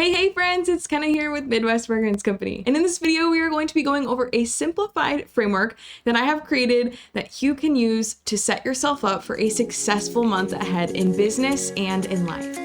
Hey friends, it's Kenna here with Midwest Fragrance Company. And in this video, we are going to be going over a simplified framework that I have created that you can use to set yourself up for a successful month ahead in business and in life.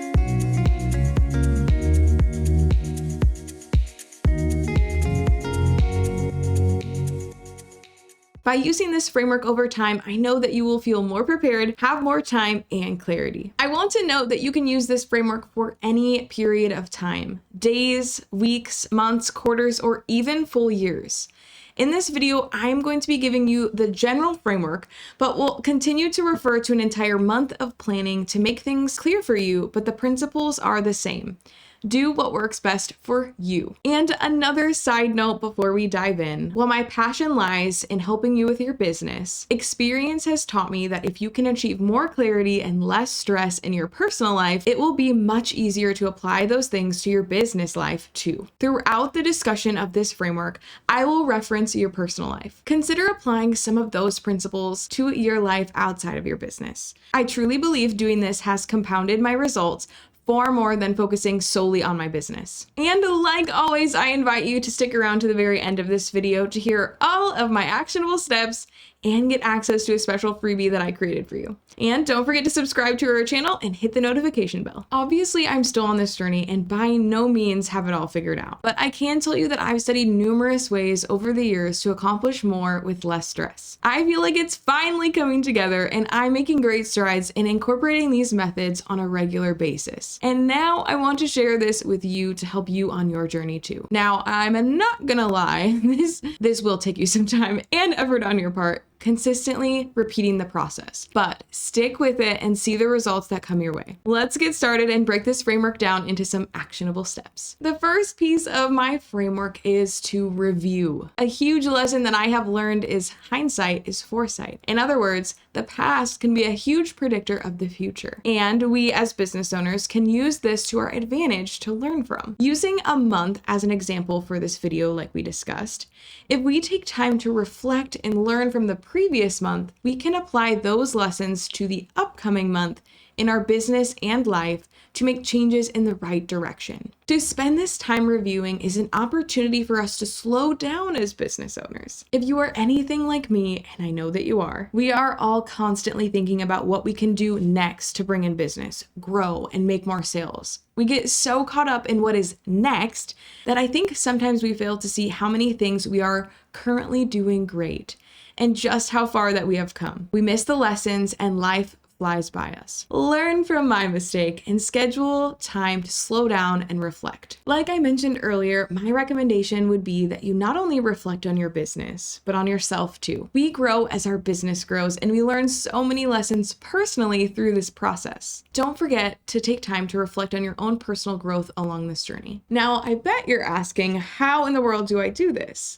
By using this framework over time, I know that you will feel more prepared, have more time, and clarity. I want to note that you can use this framework for any period of time: days, weeks, months, quarters, or even full years. In this video, I'm going to be giving you the general framework, but we'll continue to refer to an entire month of planning to make things clear for you, but the principles are the same. Do what works best for you. And another side note before we dive in, while my passion lies in helping you with your business, experience has taught me that if you can achieve more clarity and less stress in your personal life, it will be much easier to apply those things to your business life too. Throughout the discussion of this framework, I will reference your personal life. Consider applying some of those principles to your life outside of your business. I truly believe doing this has compounded my results far more than focusing solely on my business. And like always, I invite you to stick around to the very end of this video to hear all of my actionable steps and get access to a special freebie that I created for you. And don't forget to subscribe to our channel and hit the notification bell. Obviously, I'm still on this journey and by no means have it all figured out, but I can tell you that I've studied numerous ways over the years to accomplish more with less stress. I feel like it's finally coming together and I'm making great strides in incorporating these methods on a regular basis. And now I want to share this with you to help you on your journey too. Now, I'm not gonna lie, this will take you some time and effort on your part, consistently repeating the process, but stick with it and see the results that come your way. Let's get started and break this framework down into some actionable steps. The first piece of my framework is to review. A huge lesson that I have learned is hindsight is foresight. In other words, the past can be a huge predictor of the future, and we as business owners can use this to our advantage to learn from. Using a month as an example for this video, like we discussed, if we take time to reflect and learn from the previous month, we can apply those lessons to the upcoming month in our business and life to make changes in the right direction. To spend this time reviewing is an opportunity for us to slow down as business owners. If you are anything like me, and I know that you are, we are all constantly thinking about what we can do next to bring in business, grow, and make more sales. We get so caught up in what is next that I think sometimes we fail to see how many things we are currently doing great and just how far that we have come. We miss the lessons and life flies by us. Learn from my mistake and schedule time to slow down and reflect. Like I mentioned earlier, my recommendation would be that you not only reflect on your business, but on yourself too. We grow as our business grows and we learn so many lessons personally through this process. Don't forget to take time to reflect on your own personal growth along this journey. Now, I bet you're asking, how in the world do I do this?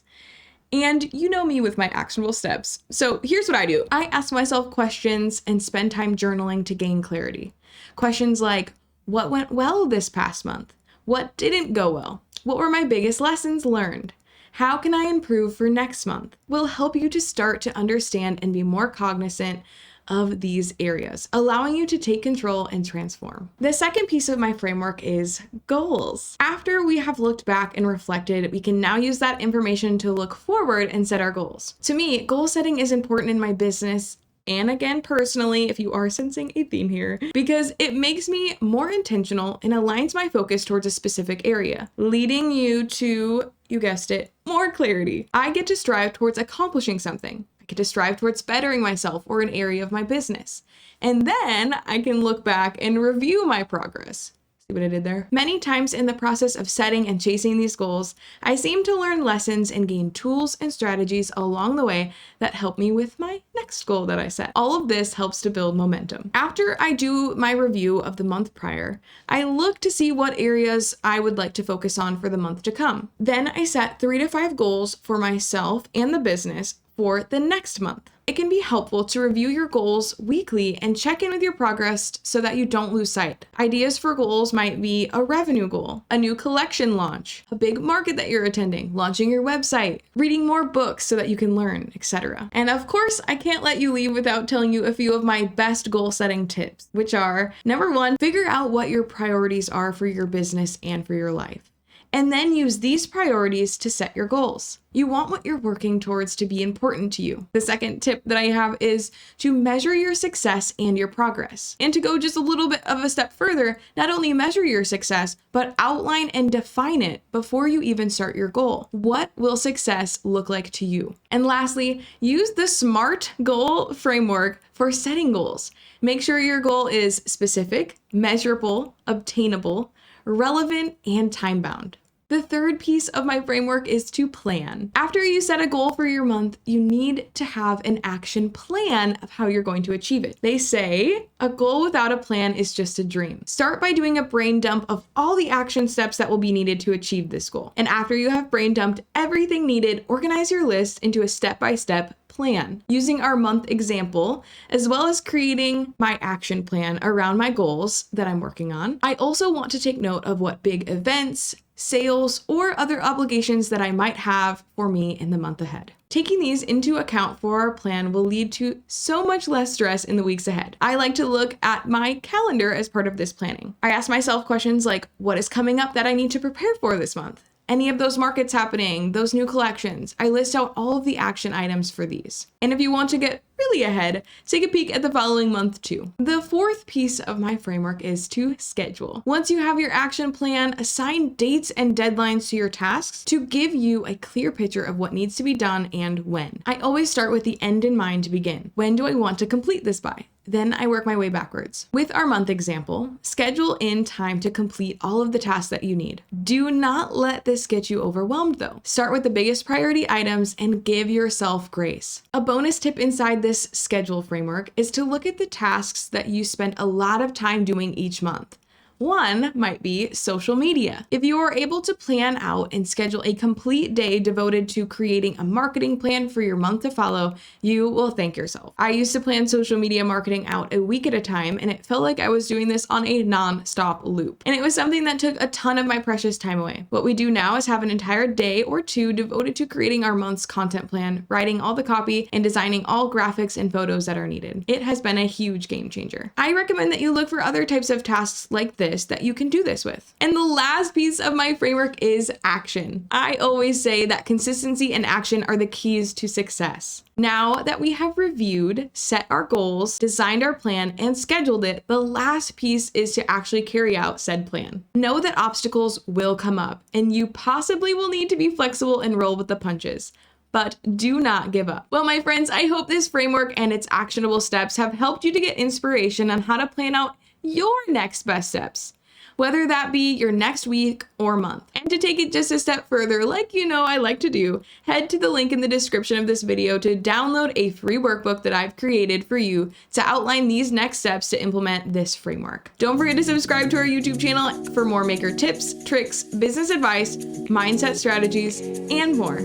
And you know me with my actionable steps. So here's what I do. I ask myself questions and spend time journaling to gain clarity. Questions like, what went well this past month? What didn't go well? What were my biggest lessons learned? How can I improve for next month? Will help you to start to understand and be more cognizant of these areas, allowing you to take control and transform. The second piece of my framework is goals. After we have looked back and reflected, we can now use that information to look forward and set our goals. To me, goal setting is important in my business and again, personally, if you are sensing a theme here, because it makes me more intentional and aligns my focus towards a specific area, leading you to, you guessed it, more clarity. I get to strive towards accomplishing something. I get to strive towards bettering myself or an area of my business. And then I can look back and review my progress. See what I did there? Many times in the process of setting and chasing these goals, I seem to learn lessons and gain tools and strategies along the way that help me with my next goal that I set. All of this helps to build momentum. After I do my review of the month prior, I look to see what areas I would like to focus on for the month to come. Then I set 3 to 5 goals for myself and the business for the next month. It can be helpful to review your goals weekly and check in with your progress so that you don't lose sight. Ideas for goals might be a revenue goal, a new collection launch, a big market that you're attending, launching your website, reading more books so that you can learn, etc. And of course, I can't let you leave without telling you a few of my best goal setting tips, which are: number one, figure out what your priorities are for your business and for your life, and then use these priorities to set your goals. You want what you're working towards to be important to you. The second tip that I have is to measure your success and your progress. And to go just a little bit of a step further, not only measure your success, but outline and define it before you even start your goal. What will success look like to you? And lastly, use the SMART goal framework for setting goals. Make sure your goal is specific, measurable, obtainable, relevant, and time-bound. The third piece of my framework is to plan. After you set a goal for your month, you need to have an action plan of how you're going to achieve it. They say a goal without a plan is just a dream. Start by doing a brain dump of all the action steps that will be needed to achieve this goal. And after you have brain dumped everything needed, organize your list into a step-by-step plan. Using our month example, as well as creating my action plan around my goals that I'm working on, I also want to take note of what big events, sales, or other obligations that I might have for me in the month ahead. Taking these into account for our plan will lead to so much less stress in the weeks ahead. I like to look at my calendar as part of this planning. I ask myself questions like, what is coming up that I need to prepare for this month? Any of those markets happening, those new collections. I list out all of the action items for these. And if you want to get really ahead, take a peek at the following month too. The fourth piece of my framework is to schedule. Once you have your action plan, assign dates and deadlines to your tasks to give you a clear picture of what needs to be done and when. I always start with the end in mind to begin. When do I want to complete this by? Then I work my way backwards. With our month example, schedule in time to complete all of the tasks that you need. Do not let this get you overwhelmed though. Start with the biggest priority items and give yourself grace. A bonus tip inside this schedule framework is to look at the tasks that you spend a lot of time doing each month. One might be social media. If you are able to plan out and schedule a complete day devoted to creating a marketing plan for your month to follow, you will thank yourself. I used to plan social media marketing out a week at a time, and it felt like I was doing this on a non-stop loop. And it was something that took a ton of my precious time away. What we do now is have an entire day or two devoted to creating our month's content plan, writing all the copy, and designing all graphics and photos that are needed. It has been a huge game changer. I recommend that you look for other types of tasks like this that you can do this with. And the last piece of my framework is action. I always say that consistency and action are the keys to success. Now that we have reviewed, set our goals, designed our plan, and scheduled it, the last piece is to actually carry out said plan. Know that obstacles will come up, and you possibly will need to be flexible and roll with the punches. But do not give up. Well, my friends, I hope this framework and its actionable steps have helped you to get inspiration on how to plan out your next best steps, whether that be your next week or month. And to take it just a step further, like you know I like to do, head to the link in the description of this video to download a free workbook that I've created for you to outline these next steps to implement this framework. Don't forget to subscribe to our YouTube channel for more maker tips, tricks, business advice, mindset strategies, and more.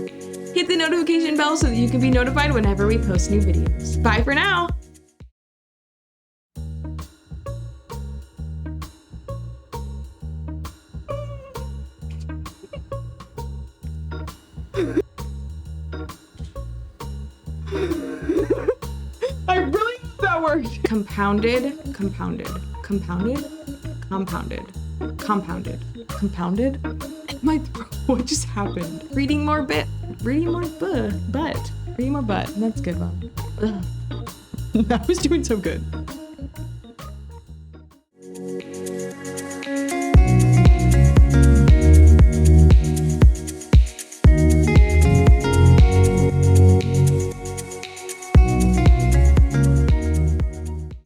Hit the notification bell so that you can be notified whenever we post new videos. Bye for now. I really hope that worked. Compounded, compounded, compounded, compounded, compounded, compounded. My throat, what just happened? Reading more butt. Reading more butt. That's a good one. Ugh. That was doing so good.